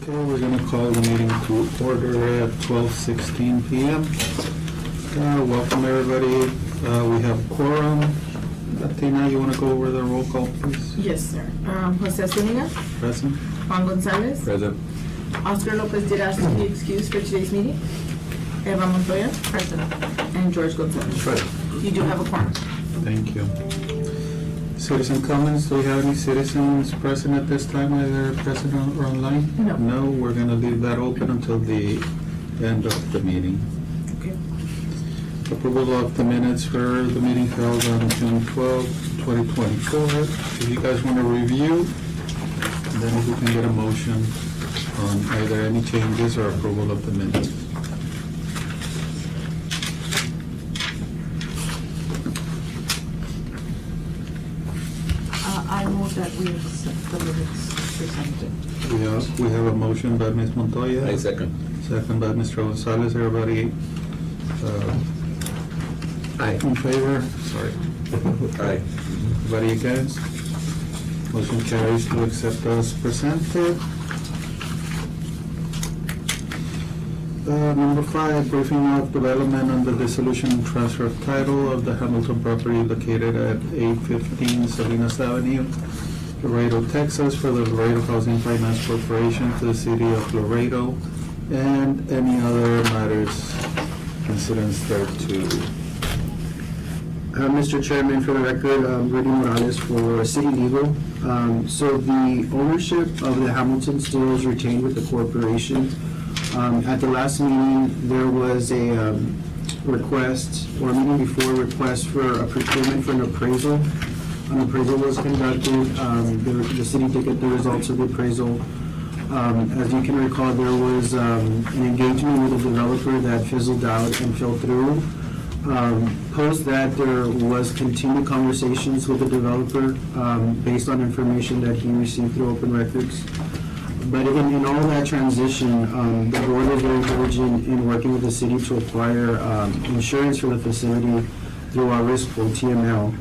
Okay, we're going to call the meeting to order at 12:16 p.m. Welcome, everybody. We have quorum. Tina, you want to go over the roll call, please? Yes, sir. Jose Zuniga, Present? Juan Gonzalez, Present. Oscar Lopez Giras to be excused for today's meeting, Eva Montoya, present, and George Gonzalez. Present. You do have a quorum. Thank you. Citizen comments, do we have any citizens present at this time, either present or online? No. No, we're going to leave that open until the end of the meeting. Okay. Approval of the minutes for the meeting held on June 12, 2024. If you guys want to review, then we can get a motion on either any changes or approval of the minutes. I move that we accept the minutes presented. We have a motion by Ms. Montoya. I second. Second by Mr. Gonzalez. Everybody Aye. in favor? Sorry. Aye. Everybody against? Motion carries to accept as presented. Number 5, briefing of development on the dissolution and transfer of title of the Hamilton property located at 815 Salinas Avenue, Laredo, Texas, for the Laredo Housing Finance Corporation to the city of Laredo, and any other matters incidents thereto. Mr. Chairman, for the record, Rudy Morales for City Legal. So the ownership of the Hamilton still is retained with the corporation. At the last meeting, there was a request, or a meeting before, request for a procurement for an appraisal. An appraisal was conducted. The city did get the results of the appraisal. As you can recall, there was an engagement with a developer that fizzled out and fell through. Post that, there was continued conversations with the developer based on information that he received through open records. But in all that transition, the board was very diligent in working with the city to acquire insurance for the facility through our risk pool, TML.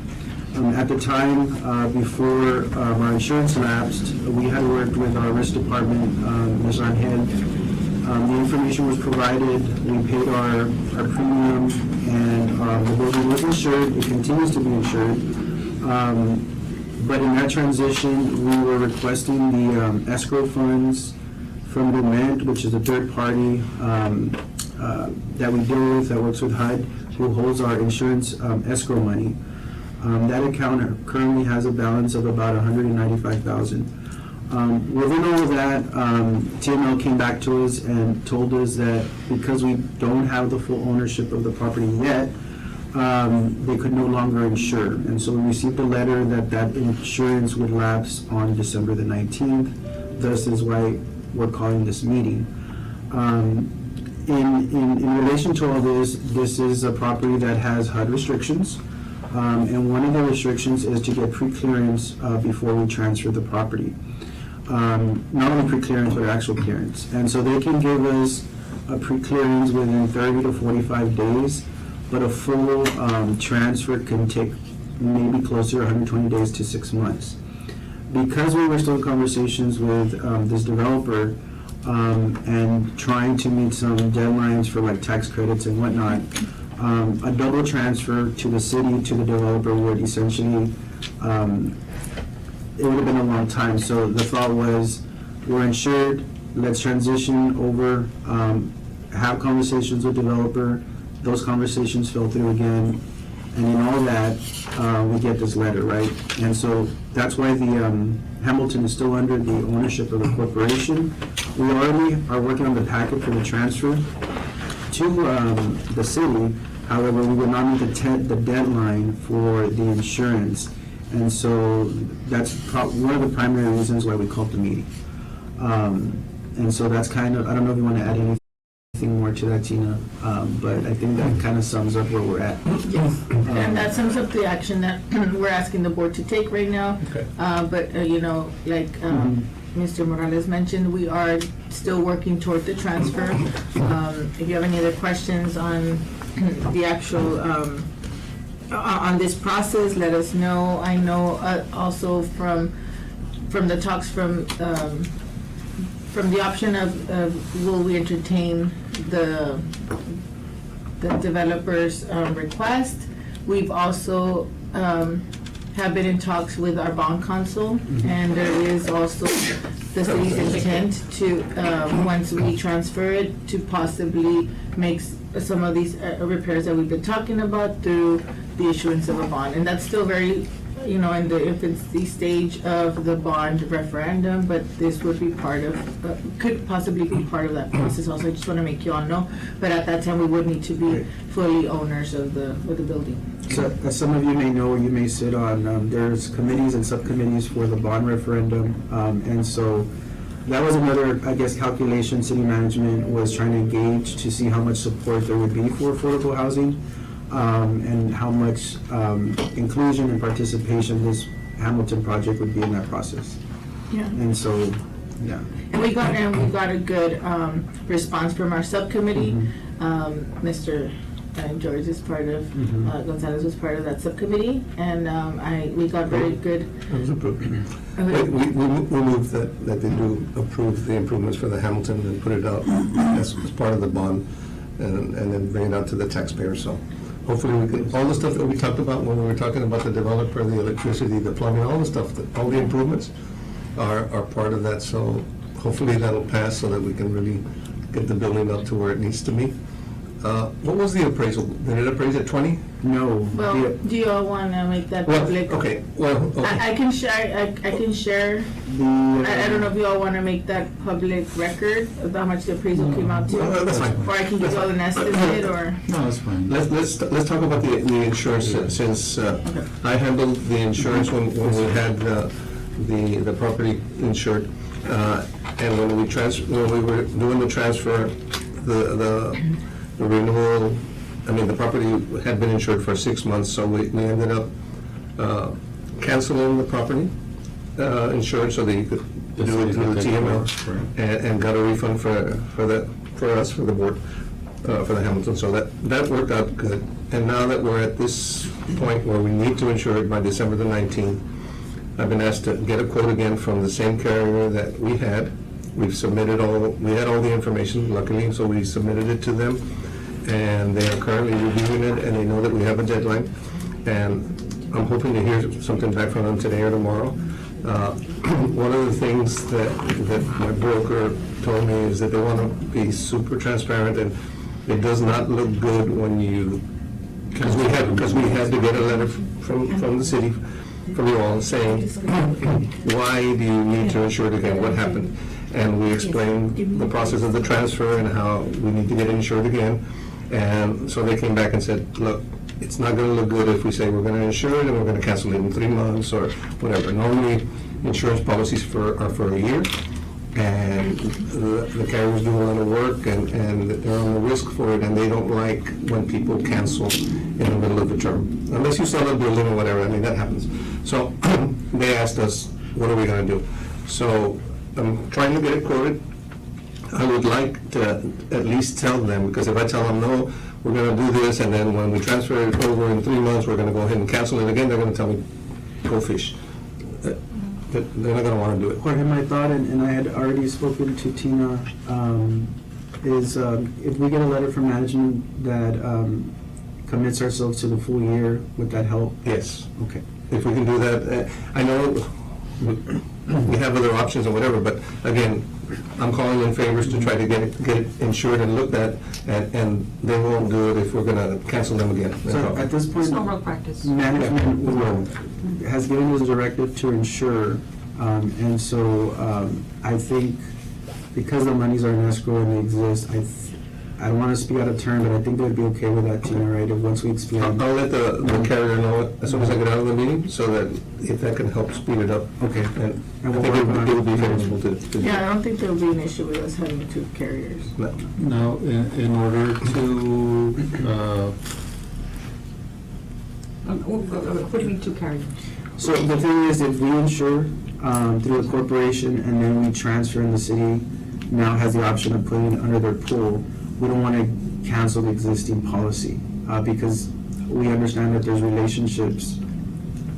At the time, before our insurance lapsed, we had worked with our risk department, Ms. Rangel. The information was provided, we paid our premium, and the building was insured. It continues to be insured. But in that transition, we were requesting the escrow funds from Lument, which is a third party that we deal with, that works with HUD, who holds our insurance escrow money. That account currently has a balance of about $195,000. Within all of that, TML came back to us and told us that because we don't have the full ownership of the property yet, they could no longer insure. And so we received a letter that insurance would lapse on December the 19th. Thus is why we're calling this meeting. In relation to all this, this is a property that has HUD restrictions. And one of the restrictions is to get pre-clearance before we transfer the property. Not only pre-clearance, but actual clearance. And so they can give us a pre-clearance within 30 to 45 days, but a full transfer can take maybe closer to 120 days to 6 months. Because we were still in conversations with this developer and trying to meet some deadlines for like tax credits and whatnot, a double transfer to the city, to the developer would essentially, it would have been a long time. So the thought was, we're insured, let's transition over, have conversations with developer. Those conversations fell through again, and in all that, we get this letter, right? And so that's why the Hamilton is still under the ownership of the corporation. We already are working on the packet for the transfer to the city. However, we would not meet the deadline for the insurance, and so that's one of the primary reasons why we called the meeting. And so that's kind of, I don't know if you want to add anything more to that, Tina, but I think that kind of sums up where we're at. Yes, and that sums up the action that we're asking the board to take right now. Okay. But, you know, like Mr. Morales mentioned, we are still working toward the transfer. If you have any other questions on the actual, on this process, let us know. I know also from the talks from from the option of will we entertain the developer's request, we've also have been in talks with our bond counsel, and there is also the city's intent to, once we transfer it, to possibly make some of these repairs that we've been talking about through the issuance of a bond. And that's still very, in the infancy stage of the bond referendum, but this would be part of, could possibly be part of that process also. I just want to make you all know, but at that time, we would need to be fully owners of the building. So, as some of you may know, or you may sit on, there's committees and subcommittees for the bond referendum, and so that was another, I guess, calculation city management was trying to gauge to see how much support there would be for affordable housing, and how much inclusion and participation this Hamilton project would be in that process. Yeah. And so, yeah. And we got a good response from our subcommittee. Mr. George is part of, Gonzalez was part of that subcommittee, and we got very good. It was approved. We move that they do approve the improvements for the Hamilton and put it out as part of the bond, and then bring it out to the taxpayer. So hopefully we can, all the stuff that we talked about when we were talking about the developer, the electricity, the plumbing, all the stuff, all the improvements are part of that. So hopefully that'll pass so that we can really get the building up to where it needs to be. What was the appraisal? Did it appraise at 20? No. Well, do you all want to make that Well, public? okay, well, okay. I can share, I can share, I don't know if you all want to make that public record of how much the appraisal came out to. That's fine. Or I can give you all an estimate, or, No, it's fine. Let's talk about the insurance, since I handled the insurance when we had the property insured, and when we were doing the transfer, the renewal, I mean, the property had been insured for 6 months, so we ended up canceling the property insurance so that you could do it through the TML, and got a refund for us, for the board, for the Hamilton. So that worked out good. And now that we're at this point where we need to insure it by December the 19th, I've been asked to get a quote again from the same carrier that we had. We had all the information, luckily, so we submitted it to them, and they are currently reviewing it, and they know that we have a deadline, and I'm hoping to hear something back from them today or tomorrow. One of the things that my broker told me is that they want to be super transparent, and it does not look good when because we had to get a letter from the city, from you all, saying, why do you need to insure it again, what happened? And we explained the process of the transfer and how we need to get insured again. And so they came back and said, look, it's not going to look good if we say we're going to insure it and we're going to cancel it in 3 months or whatever. Normally, insurance policies are for a year, and the carriers do a lot of work, and they're on the risk for it, and they don't like when people cancel in the middle of the term. Unless you sell a building or whatever, I mean, that happens. So they asked us, what are we going to do? So I'm trying to get it quoted. I would like to at least tell them, because if I tell them, no, we're going to do this, and then when we transfer it over in 3 months, we're going to go ahead and cancel it again, they're going to tell me, go fish. They're not going to want to do it. Jorge, my thought, and I had already spoken to Tina, is if we get a letter from management that commits ourselves to the full year, would that help? Yes. Okay. If we can do that. I know we have other options or whatever, but again, I'm calling in favors to try to get it insured and looked at, and they won't do it if we're going to cancel them again. So at this point, It's normal practice. management has given us a directive to insure, and so I think because the monies are in escrow and they exist, I don't want to speak out of turn, but I think they'd be okay with that, Tina, right? If once we explain. I'll let the carrier know it as soon as I get out of the meeting, so that if that can help speed it up. Okay. And I we'll think work on it would be favorable to do. yeah, I don't think there'll be an issue with us having 2 carriers. No. Now, in order to, What do you mean 2 carriers? So the thing is, if we insure through a corporation and then we transfer and the city now has the option of putting it under their pool, we don't want to cancel the existing policy because we understand that there's relationships,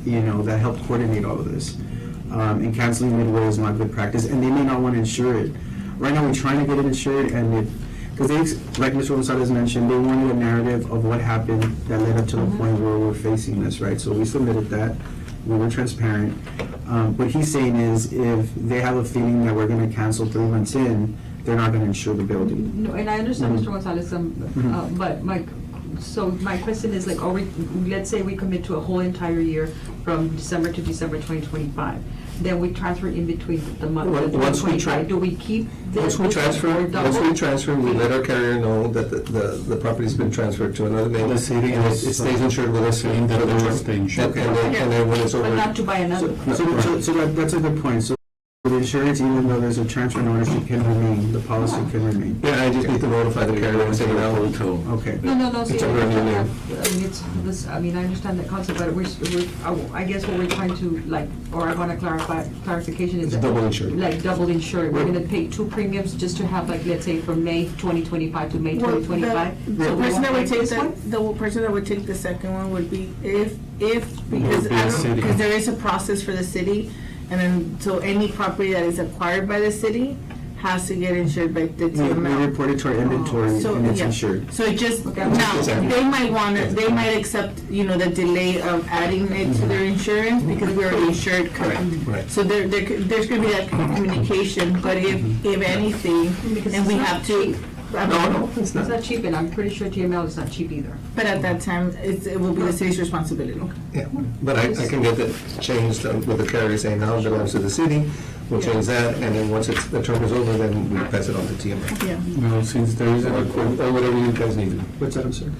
that help coordinate all of this. And canceling midway is not good practice, and they may not want to insure it. right now we're trying to get it insured, and it, because they, like Mr. Gonzalez mentioned, they wanted a narrative of what happened that led up to the point where we're facing this, right? So we submitted that, we were transparent. What he's saying is, if they have a feeling that we're gonna cancel 3 months in, they're not gonna insure the building. No, and I understand, Mhm. Mr. Gonzalez, Mhm. but so my question is like, let's say we commit to a whole entire year from December to December 2025, then we transfer in between the month, Well, the once we 2025, do we keep the? Once we transfer, we let our carrier know that the property's been transferred to another name. The city And is- it stays insured with us. saying that for the it will term. stay insured. And then when it's over. But not to buy another. So that's a good point. So the insurance, even though there's a transfer in ownership, can remain, the policy can remain. Yeah, I just need to notify the carrier and say, now, Okay. No, see, It's I a brand new understand name. that. I mean, it's this, I mean, I understand that concept, but I guess what we're trying to, like, or I want to clarification is It's that. double insured. Like, double insured, we're gonna pay 2 premiums just to have, like, let's say, from May 2025 to May Well, 2025. The So we person won't that would pay take this one? the person that would take the second one would be because be the city. because there is a process for the city, and then, so any property that is acquired by the city has to get insured by the We TML. report it to our inventory So, and it's yeah. insured. So it just, Okay. now, Exactly. they might wanna, they might accept, the delay of adding it to their insurance because we already insured, correct? Right. So there's gonna be that communication, but if anything, Because and it's we not have to. No, it's It's not. not cheap, and I'm pretty sure TML is not cheap either. But at that time, it will be the city's responsibility. Yeah, but I can get that changed with the carrier saying now it belongs to the city. We'll change that, and then once the term is over, then we pass it on to TML. Yeah. No, since there isn't a Or quote, whatever you guys need. What's that, I'm sorry?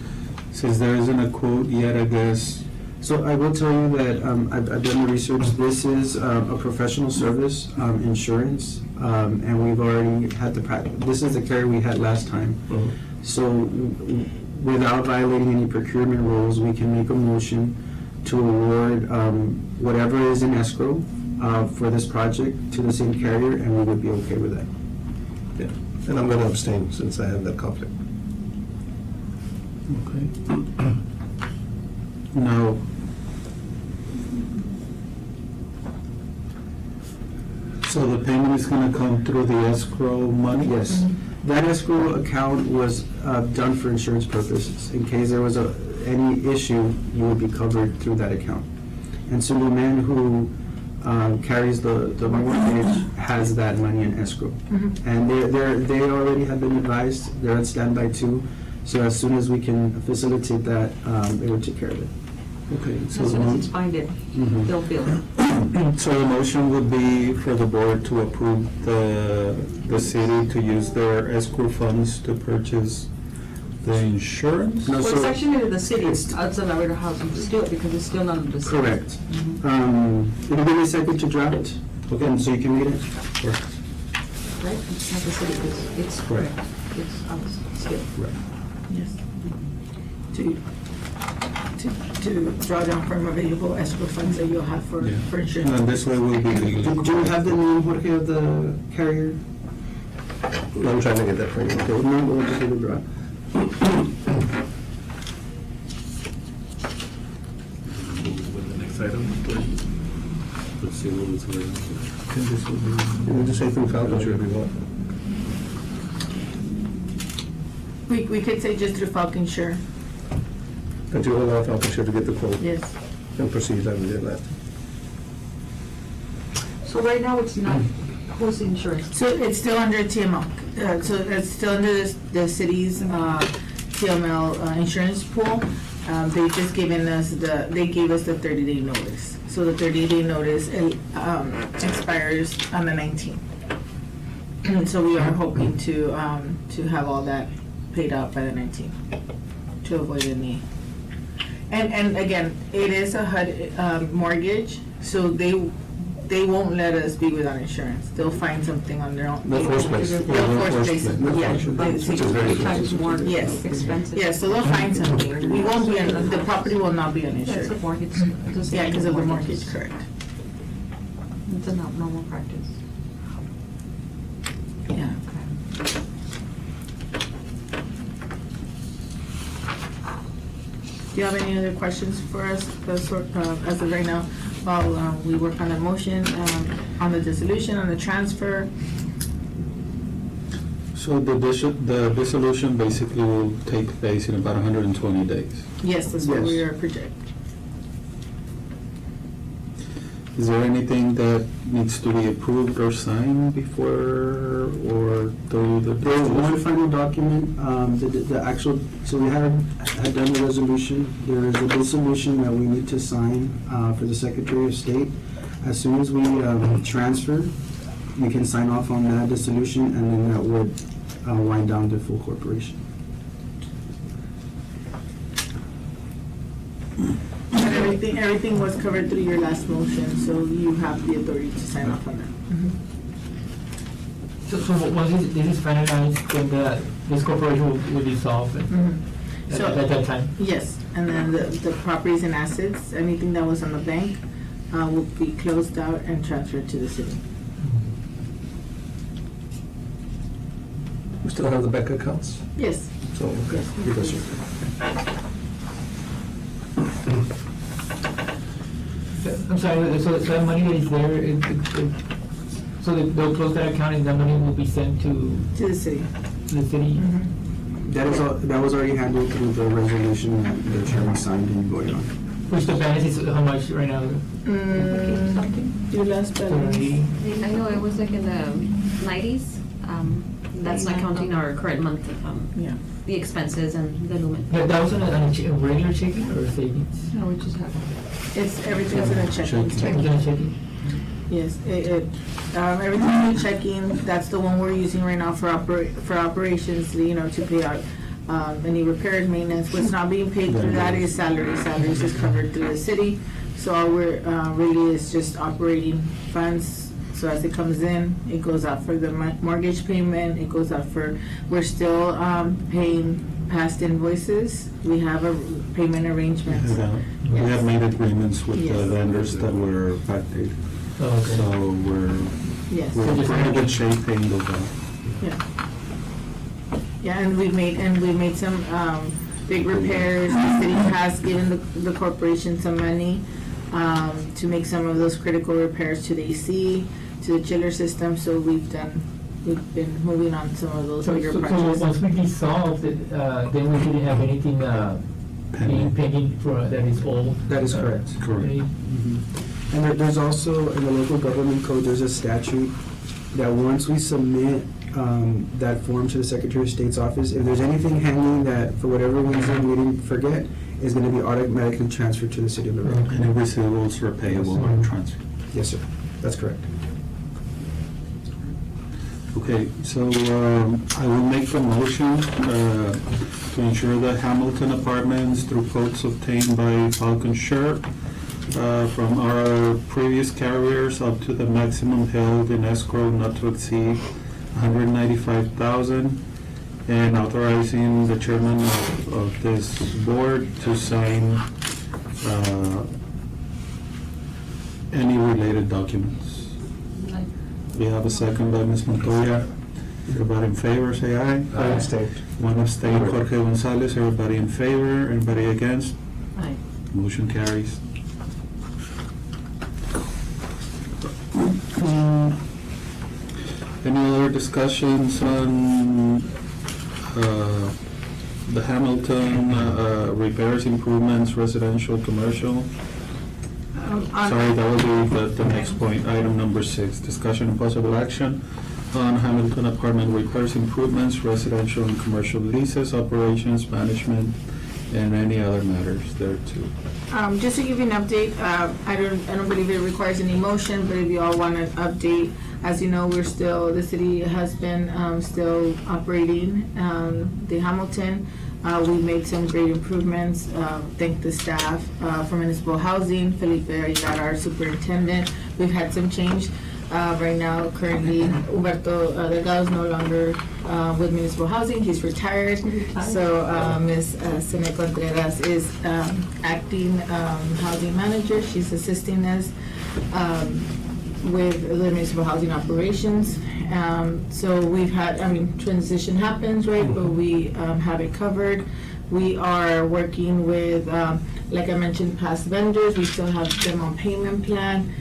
since there isn't a quote yet, I guess, So I will tell you that I've done the research. This is a professional service, insurance, and we've already had this is the carrier we had last time. So without violating any procurement rules, we can make a motion to award whatever is in escrow for this project to the same carrier, and we would be okay with that. Yeah, and I'm gonna abstain since I have that conflict. okay. Now, so the payment is gonna come through the escrow money? Yes. That escrow account was done for insurance purposes. In case there was any issue, you would be covered through that account. And so the man who carries the mortgage has that money in escrow. And they already have been advised, they're on standby too. So as soon as we can facilitate that, they will take care of it. Okay, so As the soon as it's funded, Mhm. they'll bill it. so the motion would be for the board to approve the city to use their escrow funds to purchase the insurance? No, Well, so- it's actually the city, it's outside Laredo Housing, still, because it's still under the city. Correct. Mhm. It'll give me a second to draft, okay, so you can read it. Right? It's not the city, it's Right. correct. It's us, still. Yes. To draw down from available escrow funds that you'll have for Yeah. insurance. And this way we'll be legally. Do you have the name, Jorge, of the carrier? I'm trying to get that for you. Okay, no, we'll just do the draft. With the next item, let's see what was available. You can just say through Falcon Share if you want. We could say just through Falcon Share, But you allow Falcon Share to get the quote yes. and proceed like we did last time. So right now, it's not, who's the insurance? So it's still under TML, so it's still under the city's TML insurance pool. They've just given us they gave us the 30-day notice. So the 30-day notice expires on the 19th. So we are hoping to have all that paid out by the 19th to avoid any. And again, it is a HUD mortgage, so they won't let us be without insurance. They'll find something on their own. No force place. They'll force place it, yeah. Which is very Three times more Yes. expensive. Yeah, so they'll find something. We won't be, the property will not be That's uninsured. the mortgage. Yeah, because of the mortgage, correct. It's a normal practice. Yeah. Okay. Do you have any other questions for us, as of right now, while we work on the motion, on the dissolution, on the transfer? So the dissolution basically will take place in about 120 days. Yes, that's what Yes. we are projecting. Is there anything that needs to be approved or signed before or through the There is one dissolution? final document, the actual, so we had done the resolution. There is a dissolution that we need to sign for the Secretary of State. As soon as we transfer, we can sign off on that dissolution, and then that would wind down the full corporation. And everything was covered through your last motion, so you have the authority to sign off on that. So once this is finalized, then this corporation will dissolve So, at that time? yes, and then the properties and assets, anything that was on the bank, will be closed out and transferred to the city. We still have the bank accounts, Yes. so, okay, give us your. I'm sorry, so that money that is there, so they'll close that account and that money will be sent to To the city. the city? That was already handled through the resolution that the chairman signed and voted on. Which the balance is how much right now? Your last balance. 780? I know it was like in the 90s. That's not counting our current month, Yeah. the expenses and the lumen. That was on a regular checking or savings? No, we just have. Everything's in a checking. It was on a checking? Yes, everything's in a checking. That's the one we're using right now for operations, to pay out any repair and maintenance. What's not being paid through that is salaries. Salaries is covered through the city. So all we're really is just operating funds. So as it comes in, it goes out for the mortgage payment. It goes out we're still paying past invoices. We have a payment arrangements. We have made agreements with the Yes. vendors that were backdated. Oh, okay. So Yes. we're in pretty good shape paying those out. Yeah. Yeah, and we made some big repairs. The city has given the corporation some money to make some of those critical repairs to the AC, to the chiller system. So we've been moving on some of those bigger So projects. once we dissolve it, then we didn't have anything being pending for that is old? That is correct. Correct. And there's also, in the local government code, there's a statute that once we submit that form to the Secretary of State's office, if there's anything hanging that, for whatever reason, we didn't forget, is going to be automatically transferred to the city of Laredo. Any receivables are payable or transferred. Yes, sir. That's correct. Okay, so I will make a motion to ensure that Hamilton Apartments, through quotes obtained by Falcon Shirt from our previous carriers up to the maximum held in escrow not to exceed $195,000, and authorizing the chairman of this board to sign any related documents. We have a second by Ms. Montoya. Everybody in favor, say aye. I abstain. One abstain, Jorge Gonzalez. Everybody in favor, anybody against? Aye. Motion carries. Any other discussions on the Hamilton repairs, improvements, residential, commercial? Sorry, that will be the next point, item number 6, discussion and possible action on Hamilton apartment repairs, improvements, residential and commercial leases, operations, management, and any other matters there too. Just to give you an update, I don't believe it requires any motion, but if you all want an update, as you know, the city has been still operating the Hamilton. We made some great improvements. Thank the staff from municipal housing, Felipe Aguilar, our superintendent. We've had some change. Right now, currently, Humberto Delgado is no longer with municipal housing. He's retired. So Ms. Sene Contreras is acting housing manager. She's assisting us with the municipal housing operations. So we've had, transition happens, right? But we have it covered. We are working with, like I mentioned, past vendors. We still have them on payment plan.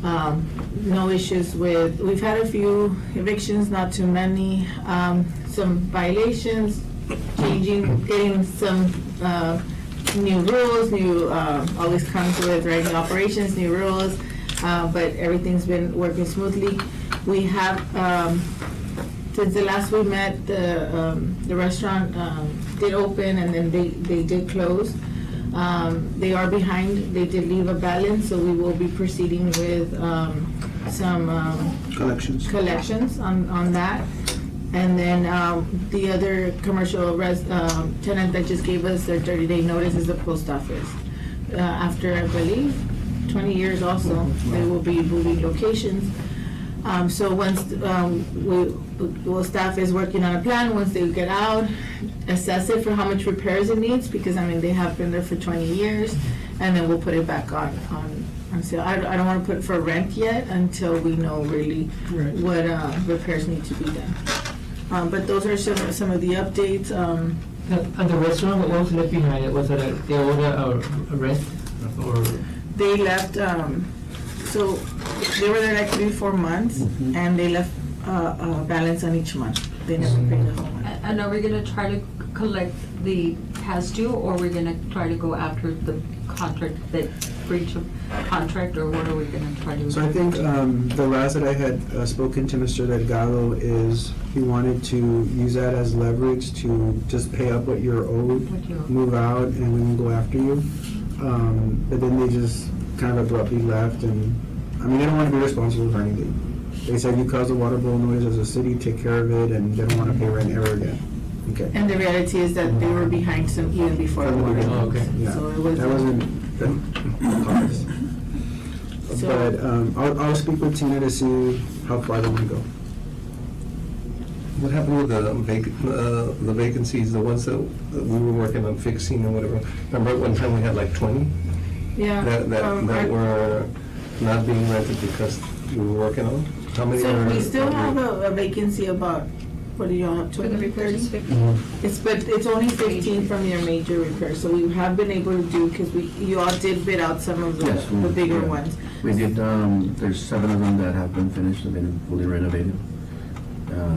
No issues with, we've had a few evictions, not too many, some violations, getting some new rules, always comes with, right, new operations, new rules, but everything's been working smoothly. We have, since the last we met, the restaurant did open and then they did close. They are behind, they did leave a balance, so we will be proceeding with some collections on that. And then the other commercial tenant that just gave us their 30-day notice is the post office. After, I believe, 20 years also, they will be moving locations. So once staff is working on a plan, once they get out, assess it for how much repairs it needs, because I mean, they have been there for 20 years, and then we'll put it back on sale. I don't want to put it for rent yet until we know really what repairs need to be done. But those are some of the updates. At the restaurant, what was left behind? Was it they owed a rent or? They left, so they were there like 3-4 months, and they left a balance on each month. They never paid the whole month. And are we gonna try to collect the past due, or we're gonna try to go after the contract, that breach of contract, or what are we gonna try to? So I think the last that I had spoken to Mr. Delgado is he wanted to use that as leverage to just pay up what you're owed, move out, and we can go after you. But then they just kind of abruptly left, and I mean, they don't want to be responsible for anything. They said you caused a water bowl noise as a city, take care of it, and they don't want to pay rent ever again. Okay. And the reality is that they were behind some even before the water. Oh, okay. Yeah, So it was. that wasn't the cause. So- But I'll speak with Tina to see how far they want to go. What happened with the vacancies, the ones that we were working on fixing and whatever? Remember one time we had like 20 Yeah. that were not being rented because we were working on? How many So are? we still have a vacancy about, what do y'all have, For the 20, repairs, 30? it's 50. But it's only 15 from your major repairs, so we have been able to do, because you all did bid out some of Yes, the bigger yeah. ones. We did, there's 7 of them that have been finished, have been fully renovated.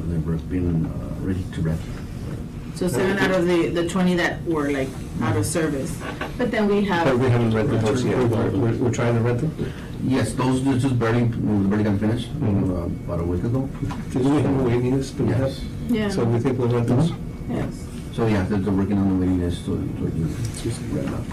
They've been ready to rent. So 7 out of the 20 that were like out of service. But then we But we have, haven't rented those yet. We're trying to rent them? Yes, those just barely got finished about a week ago. Did we have a waiting list? Do we have? yeah, So we think we'll rent those? yes. So yeah, they're working on the waiting list to rent out.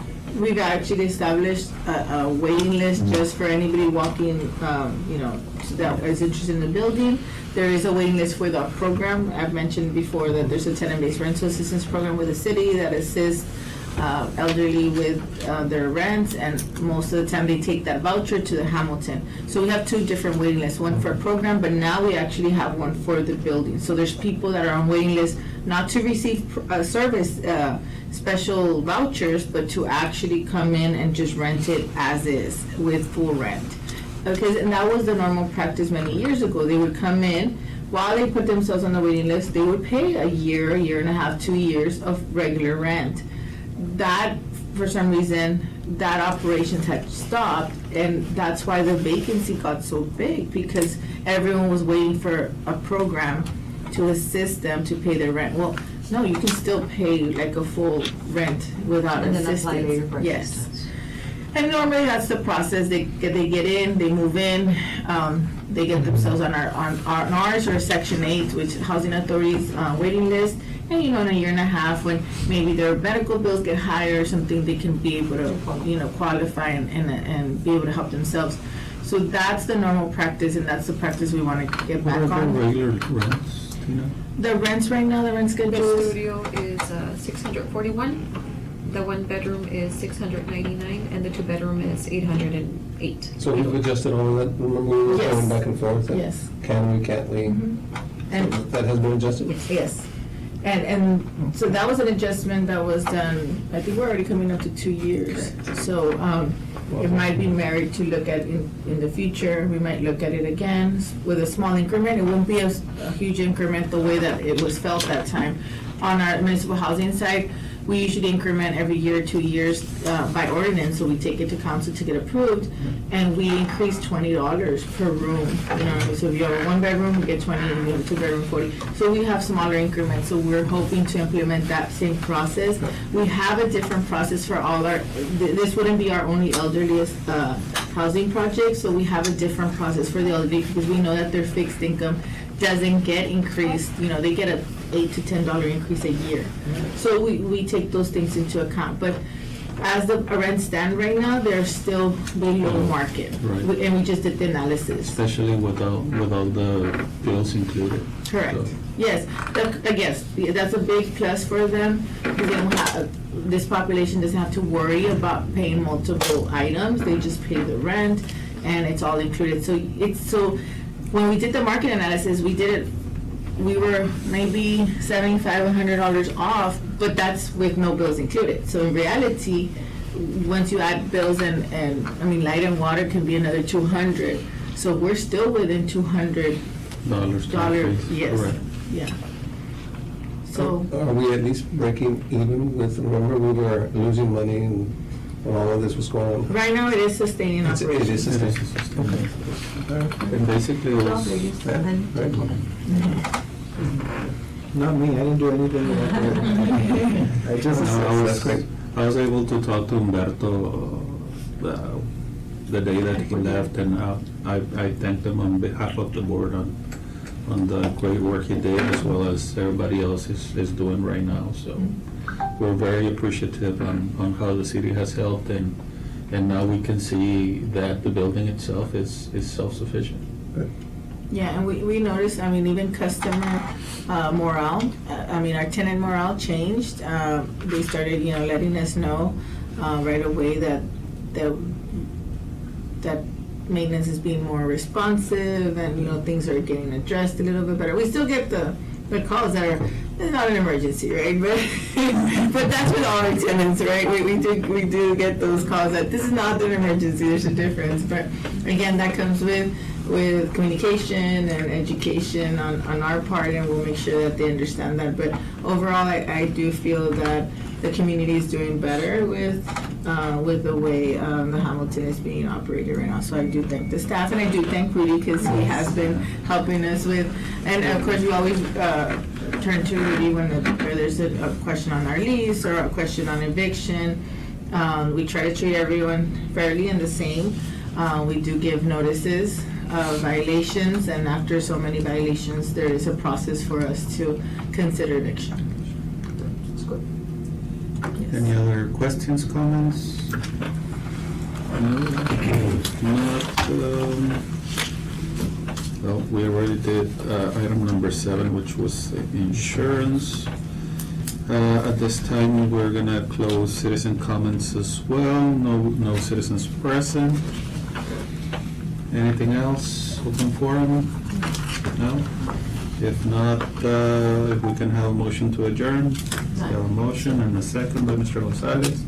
We've actually established a waiting list just for anybody walking, that is interested in the building. There is a waiting list for the program. I've mentioned before that there's a tenant-based rental assistance program with the city that assists elderly with their rents, and most of the time they take that voucher to the Hamilton. So we have 2 different waiting lists, one for a program, but now we actually have one for the building. So there's people that are on waiting lists not to receive service special vouchers, but to actually come in and just rent it as is with full rent. Okay, and that was the normal practice many years ago. They would come in, while they put themselves on the waiting list, they would pay a year and a half, 2 years of regular rent. That, for some reason, that operations had stopped, and that's why the vacancy got so big, because everyone was waiting for a program to assist them to pay their rent. Well, no, you can still pay like a full rent without And then assistance. apply later for Yes. assistance. And normally that's the process. They get in, they move in, they get themselves on ours or Section 8, which Housing Authority's waiting list. And in a year and a half, when maybe their medical bills get higher or something, they can be able to qualify and be able to help themselves. So that's the normal practice, and that's the practice we want to get back What are the on. regular rents, Tina? The rents right now, the rent The schedule is studio is 641, the 1-bedroom is 699, and the 2-bedroom is 808. So we've adjusted all of that, remember we were Yes. going back and forth? and Yes. Can we, can't we? And That has been adjusted? yes. And so that was an adjustment that was done, I think we're already coming up to 2 years. So it might be merit to look at in the future. We might look at it again with a small increment. It won't be a huge increment the way that it was felt that time. On our municipal housing side, we usually increment every year, 2 years, by ordinance, so we take it to council to get approved, and we increase $20 per room, you know, so if you have a 1-bedroom, you get 20, if you have a 2-bedroom, 40. So we have smaller increments, so we're hoping to implement that same process. We have a different process for all our, this wouldn't be our only elderly housing project, so we have a different process for the elderly, because we know that their fixed income doesn't get increased, you know, they get a $8 to $10 increase a year. So we take those things into account, but as the rents stand right now, they're still below market. Right. And we just did the analysis. Especially with all the bills included. Correct. So- Yes, I guess, that's a big plus for them, because they don't have, this population doesn't have to worry about paying multiple items, they just pay the rent, and it's all included. So when we did the market analysis, we were maybe $75, $100 off, but that's with no bills included. So in reality, once you add bills and I mean, light and water can be another $200. So we're still within $200. Yes, Correct. yeah. So, Are we at least breaking even with, remember, we were losing money and when all of this was going on? right now it is sustaining It operations. is It is sustainable. sustainable. And basically it was, Not me, I didn't do anything about that. I just, That's great. I was able to talk to Humberto the day that he left, and I thanked him on behalf of the board on the great work he did, as well as everybody else is doing right now. So we're very appreciative on how the city has helped, and now we can see that the building itself is self-sufficient. Yeah, and we noticed, I mean, even customer morale, I mean, our tenant morale changed. They started, you know, letting us know right away that maintenance is being more responsive, and, you know, things are getting addressed a little bit better. We still get the calls that are, it's not an emergency, right? But that's with all our tenants, right? We do get those calls that this is not an emergency, there's a difference. But again, that comes with communication and education on our part, and we'll make sure that they understand that. But overall, I do feel that the community is doing better with the way the Hamilton is being operated right now. So I do thank the staff, and I do thank Rudy, because he has been helping us with, and of course we always turn to Rudy when there's a question on our lease or a question on eviction. We try to treat everyone fairly and the same. We do give notices of violations, and after so many violations, there is a process for us to consider eviction. Yes. Any other questions, comments? No? If not, well, we already did item number 7, which was insurance. At this time, we're gonna close citizen comments as well. No citizens present. Anything else? Open forum? No? If not, if we can have a motion to adjourn. We have a motion and a second by Mr. Gonzalez.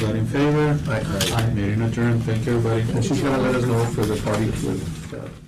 All in favor? Aye. Meeting adjourned. Thank you, everybody. And she's gonna let us know for the party with